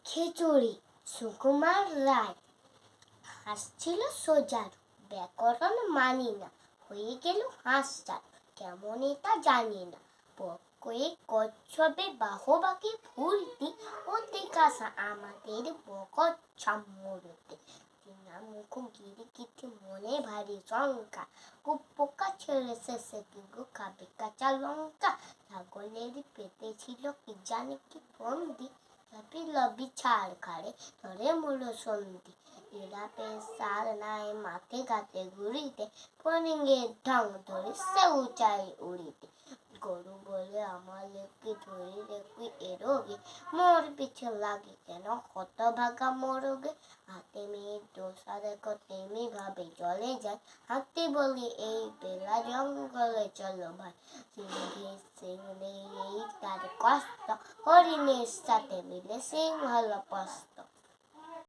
খিচুড়ি। সুকুমার রায়। হাসছিল সোজার, ব্যাকরণ মানি না, হয়ে গেল হাঁসটার, কেমন এটা জানি না। কয়েক কচ্ছপে বাহবাকে ফুলতি, ওতে কাসা আমাদের বকত ছাম্মরতে। মুখ গিরিকিতে মনে ভারী শঙ্কা, কুপোকা ছেড়ে শেষে কিন্তু খাবে কাঁচা লঙ্কা। ছাগলের পেটে ছিল কি জানি কি বন্দি, লবি লবি ছাড় খাড়ে ধরে মূল সন্ধি। এরা পেশার নাই মাঠে ঘাটে ঘুরিতে, ফড়িংয়ের ঢং ধরে সেও চাই উড়িতে। গরু বলে আমার লেপকে ধরে রেখে এরোগে, মোর পিছে লাগে কেন হতভাগা মোরগে। হাতে মেয়ের দোষা দেখো তেমনি ভাবে চলে যায়, হাতে বলি এই বেলা জঙ্গলে চলো ভাই। সিংহের সিং নেই এই তার কষ্ট, হরিণের সাথে মিলে সিংহ হলো পস্ত।